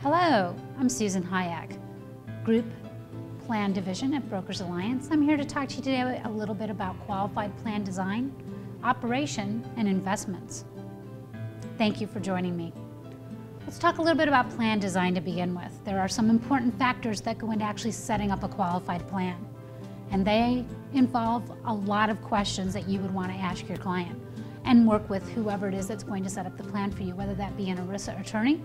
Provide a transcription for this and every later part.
Hello, I'm Susan Hayek, Group Plan Division at Brokers Alliance. I'm here to talk to you today a little bit about qualified plan design, operation, and investments. Thank you for joining me. Let's talk a little bit about plan design to begin with. There are some important factors that go into actually setting up a qualified plan, and they involve a lot of questions that you would want to ask your client and work with whoever it is that's going to set up the plan for you, whether that be an ERISA attorney,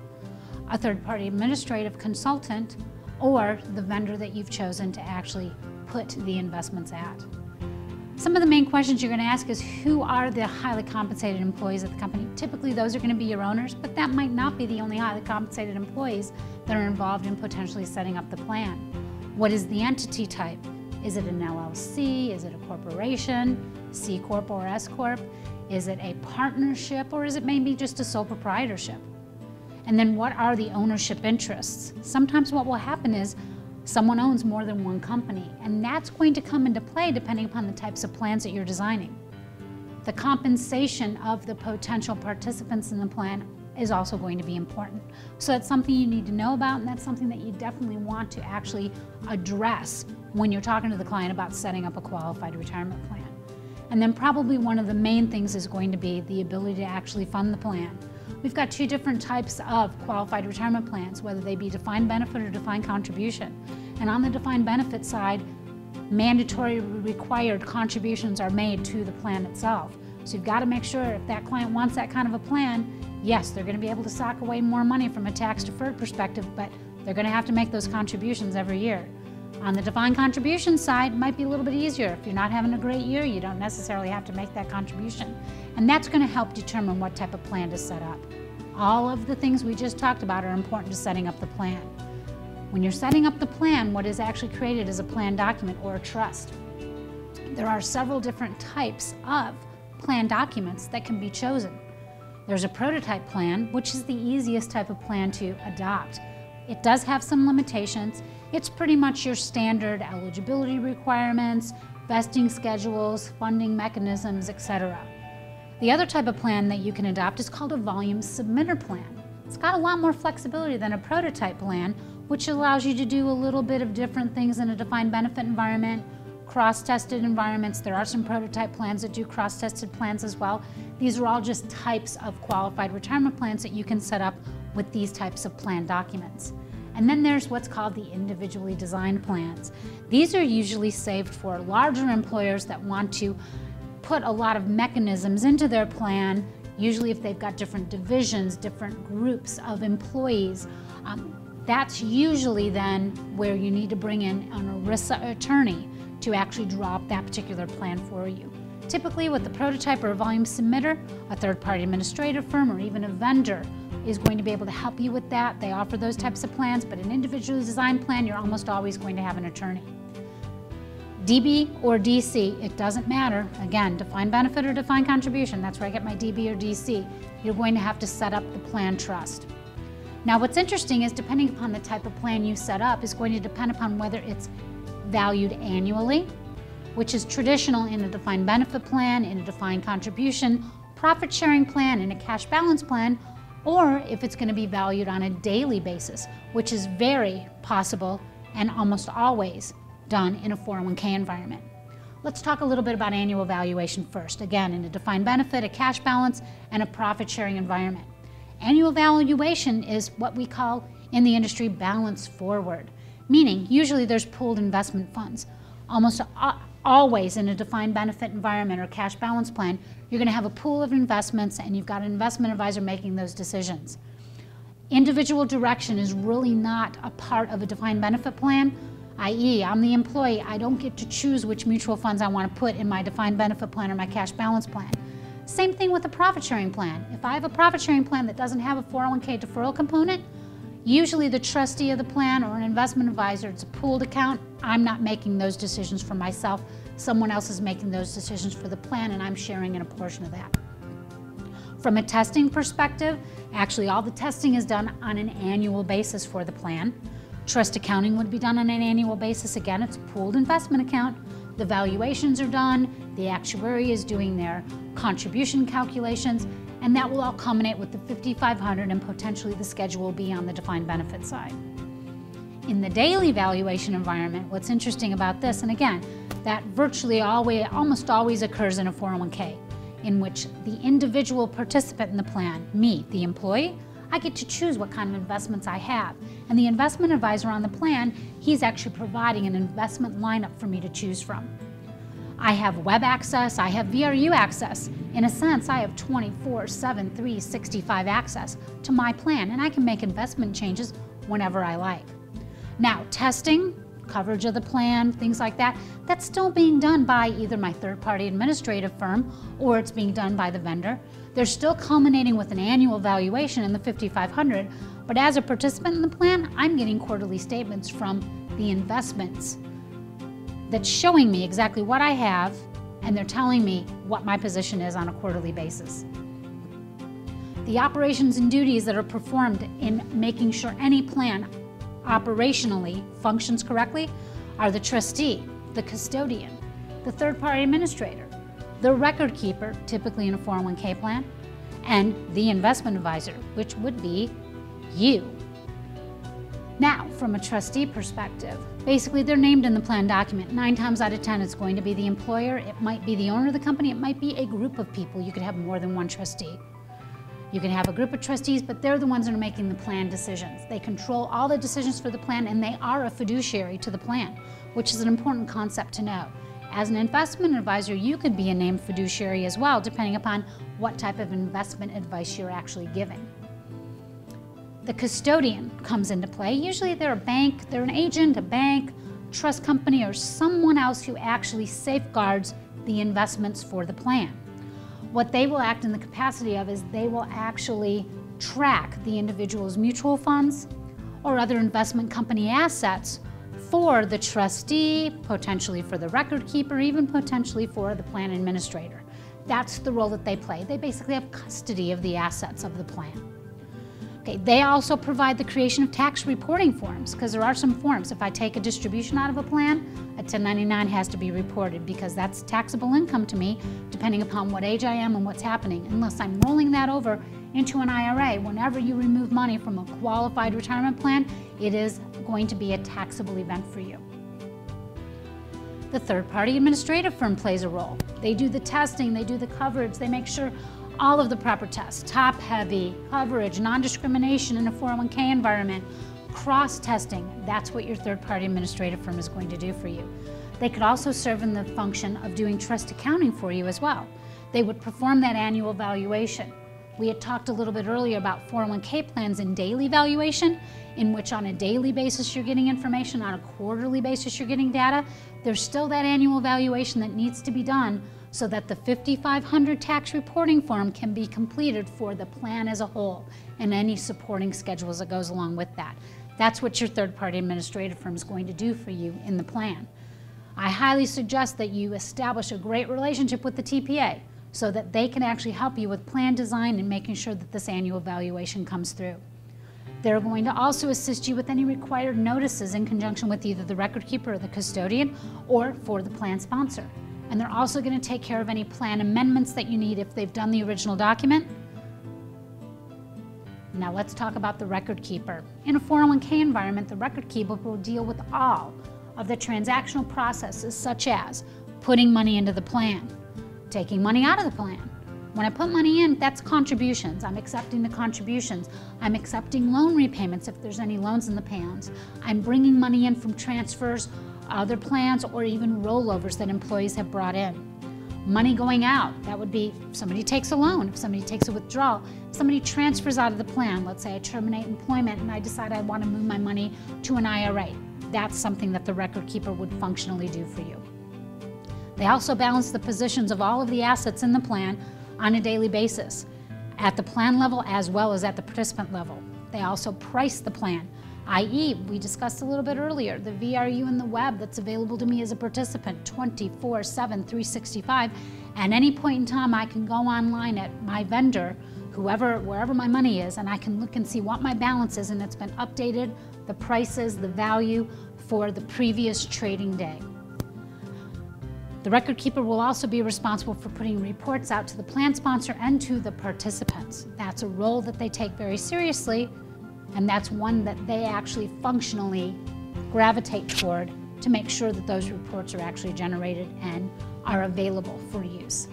a third-party administrative consultant, or the vendor that you've chosen to actually put the investments at. Some of the main questions you're going to ask is, who are the highly compensated employees at the company? Typically those are going to be your owners, but that might not be the only highly compensated employees that are involved in potentially setting up the plan. What is the entity type? Is it an LLC? Is it a corporation, C-corp or S-corp? Is it a partnership, or is it maybe just a sole proprietorship? And then what are the ownership interests? Sometimes what will happen is someone owns more than one company, and that's going to come into play depending upon the types of plans that you're designing. The compensation of the potential participants in the plan is also going to be important. So that's something you need to know about, and that's something that you definitely want to actually address when you're talking to the client about setting up a qualified retirement plan. And then probably one of the main things is going to be the ability to actually fund the plan. We've got two different types of qualified retirement plans, whether they be defined benefit or defined contribution. And on the defined benefit side, mandatory required contributions are made to the plan itself. So you've got to make sure if that client wants that kind of a plan, yes, they're going to be able to sock away more money from a tax deferred perspective, but they're going to have to make those contributions every year. On the defined contribution side, it might be a little bit easier. If you're not having a great year, you don't necessarily have to make that contribution. And that's going to help determine what type of plan to set up. All of the things we just talked about are important to setting up the plan. When you're setting up the plan, what is actually created is a plan document or a trust. There are several different types of plan documents that can be chosen. There's a prototype plan, which is the easiest type of plan to adopt. It does have some limitations. It's pretty much your standard eligibility requirements, vesting schedules, funding mechanisms, etc. The other type of plan that you can adopt is called a volume submitter plan. It's got a lot more flexibility than a prototype plan, which allows you to do a little bit of different things in a defined benefit environment, cross-tested environments. There are some prototype plans that do cross-tested plans as well. These are all just types of qualified retirement plans that you can set up with these types of plan documents. And then there's what's called the individually designed plans. These are usually saved for larger employers that want to put a lot of mechanisms into their plan, usually if they've got different divisions, different groups of employees. That's usually then where you need to bring in an ERISA attorney to actually draw up that particular plan for you. Typically with the prototype or a volume submitter, a third-party administrative firm or even a vendor is going to be able to help you with that. They offer those types of plans, but an individually designed plan, you're almost always going to have an attorney. DB or DC, it doesn't matter. Again, defined benefit or defined contribution, that's where I get my DB or DC. You're going to have to set up the plan trust. Now what's interesting is depending upon the type of plan you set up is going to depend upon whether it's valued annually, which is traditional in a defined benefit plan, in a defined contribution, profit sharing plan, in a cash balance plan, or if it's going to be valued on a daily basis, which is very possible and almost always done in a 401k environment. Let's talk a little bit about annual valuation first. Again, in a defined benefit, a cash balance, and a profit sharing environment. Annual valuation is what we call in the industry balance forward, meaning usually there's pooled investment funds. Almost always in a defined benefit environment or cash balance plan, you're going to have a pool of investments and you've got an investment advisor making those decisions. Individual direction is really not a part of a defined benefit plan, i.e. I'm the employee, I don't get to choose which mutual funds I want to put in my defined benefit plan or my cash balance plan. Same thing with a profit sharing plan. If I have a profit sharing plan that doesn't have a 401k deferral component, usually the trustee of the plan or an investment advisor, it's a pooled account. I'm not making those decisions for myself. Someone else is making those decisions for the plan, and I'm sharing in a portion of that. From a testing perspective, actually all the testing is done on an annual basis for the plan. Trust accounting would be done on an annual basis. Again, it's a pooled investment account. The valuations are done, the actuary is doing their contribution calculations, and that will all culminate with the 5,500 and potentially the Schedule B on the defined benefit side. In the daily valuation environment, what's interesting about this, and again, that almost always occurs in a 401k, in which the individual participant in the plan, me, the employee, I get to choose what kind of investments I have. And the investment advisor on the plan, he's actually providing an investment lineup for me to choose from. I have web access, I have VRU access. In a sense, I have 24/7, 365 access to my plan, and I can make investment changes whenever I like. Now, testing, coverage of the plan, things like that, that's still being done by either my third-party administrative firm or it's being done by the vendor. They're still culminating with an annual valuation in the 5,500, but as a participant in the plan, I'm getting quarterly statements from the investments that's showing me exactly what I have, and they're telling me what my position is on a quarterly basis. The operations and duties that are performed in making sure any plan operationally functions correctly are the trustee, the custodian, the third-party administrator, the record keeper, typically in a 401k plan, and the investment advisor, which would be you. Now, from a trustee perspective, basically they're named in the plan document. 9 times out of 10, it's going to be the employer, it might be the owner of the company, it might be a group of people. You could have more than one trustee. You can have a group of trustees, but they're the ones that are making the plan decisions. They control all the decisions for the plan, and they are a fiduciary to the plan, which is an important concept to know. As an investment advisor, you could be a named fiduciary as well, depending upon what type of investment advice you're actually giving. The custodian comes into play. Usually they're a bank, they're an agent, a bank, trust company, or someone else who actually safeguards the investments for the plan. What they will act in the capacity of is they will actually track the individual's mutual funds or other investment company assets for the trustee, potentially for the record keeper, even potentially for the plan administrator. That's the role that they play. They basically have custody of the assets of the plan. Okay, they also provide the creation of tax reporting forms, because there are some forms. If I take a distribution out of a plan, a 1099 has to be reported because that's taxable income to me, depending upon what age I am and what's happening. Unless I'm rolling that over into an IRA, whenever you remove money from a qualified retirement plan, it is going to be a taxable event for you. The third-party administrative firm plays a role. They do the testing, they do the coverage, they make sure all of the proper tests, top-heavy, coverage, non-discrimination in a 401k environment, cross-testing. That's what your third-party administrative firm is going to do for you. They could also serve in the function of doing trust accounting for you as well. They would perform that annual valuation. We had talked a little bit earlier about 401k plans and daily valuation, in which on a daily basis you're getting information, on a quarterly basis you're getting data. There's still that annual valuation that needs to be done so that the 5,500 tax reporting form can be completed for the plan as a whole and any supporting schedules that goes along with that. That's what your third-party administrative firm is going to do for you in the plan. I highly suggest that you establish a great relationship with the TPA so that they can actually help you with plan design and making sure that this annual valuation comes through. They're going to also assist you with any required notices in conjunction with either the record keeper or the custodian or for the plan sponsor. And they're also going to take care of any plan amendments that you need if they've done the original document. Now let's talk about the record keeper. In a 401k environment, the record keeper will deal with all of the transactional processes, such as putting money into the plan, taking money out of the plan. When I put money in, that's contributions. I'm accepting the contributions. I'm accepting loan repayments if there's any loans in the plans. I'm bringing money in from transfers, other plans, or even rollovers that employees have brought in. Money going out, that would be if somebody takes a loan, if somebody takes a withdrawal, if somebody transfers out of the plan. Let's say I terminate employment and I decide I want to move my money to an IRA. That's something that the record keeper would functionally do for you. They also balance the positions of all of the assets in the plan on a daily basis, at the plan level as well as at the participant level. They also price the plan, i.e., we discussed a little bit earlier, the VRU and the web that's available to me as a participant 24/7, 365. At any point in time, I can go online at my vendor, wherever my money is, and I can look and see what my balance is, and it's been updated, the prices, the value for the previous trading day. The record keeper will also be responsible for putting reports out to the plan sponsor and to the participants. That's a role that they take very seriously, and that's one that they actually functionally gravitate toward to make sure that those reports are actually generated and are available for use.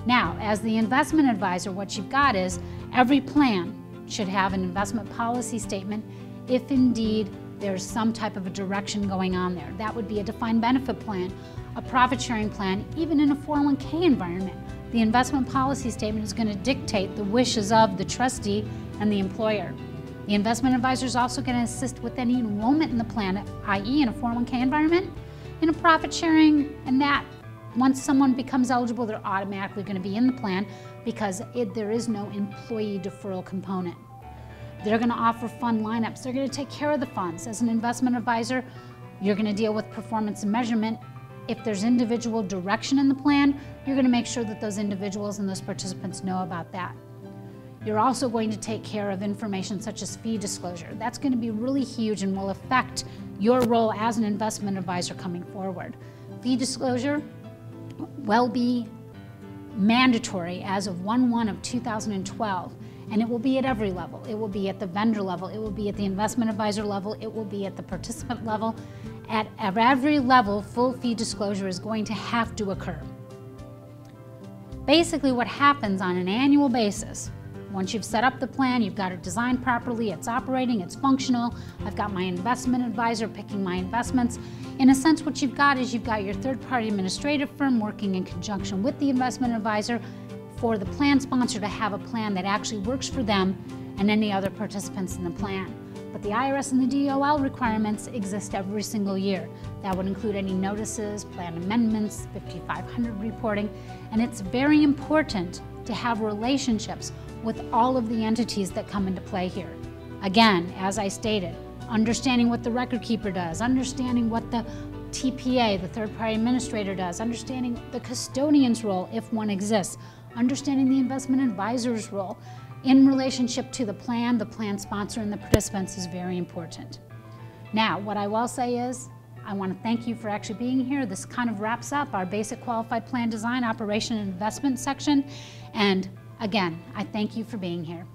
Now, as the investment advisor, what you've got is every plan should have an investment policy statement if indeed there's some type of a direction going on there. That would be a defined benefit plan, a profit sharing plan, even in a 401k environment. The investment policy statement is going to dictate the wishes of the trustee and the employer. The investment advisor is also going to assist with any enrollment in the plan, i.e. in a 401k environment, in a profit sharing, and that once someone becomes eligible, they're automatically going to be in the plan because there is no employee deferral component. They're going to offer fund lineups. They're going to take care of the funds. As an investment advisor, you're going to deal with performance and measurement. If there's individual direction in the plan, you're going to make sure that those individuals and those participants know about that. You're also going to take care of information such as fee disclosure. That's going to be really huge and will affect your role as an investment advisor coming forward. Fee disclosure will be mandatory as of 2012, and it will be at every level. It will be at the vendor level, it will be at the investment advisor level, it will be at the participant level. At every level, full fee disclosure is going to have to occur. Basically, what happens on an annual basis, once you've set up the plan, you've got it designed properly, it's operating, it's functional, I've got my investment advisor picking my investments. In a sense, what you've got is you've got your third-party administrative firm working in conjunction with the investment advisor for the plan sponsor to have a plan that actually works for them and any other participants in the plan. But the IRS and the DOL requirements exist every single year. That would include any notices, plan amendments, 5500 reporting, and it's very important to have relationships with all of the entities that come into play here. Again, as I stated, understanding what the record keeper does, understanding what the TPA, the third-party administrator, does, understanding the custodian's role if one exists, understanding the investment advisor's role in relationship to the plan sponsor, and the participants is very important. Now, what I will say is, I want to thank you for actually being here. This kind of wraps up our basic qualified plan design, operation, and investment section. And again, I thank you for being here.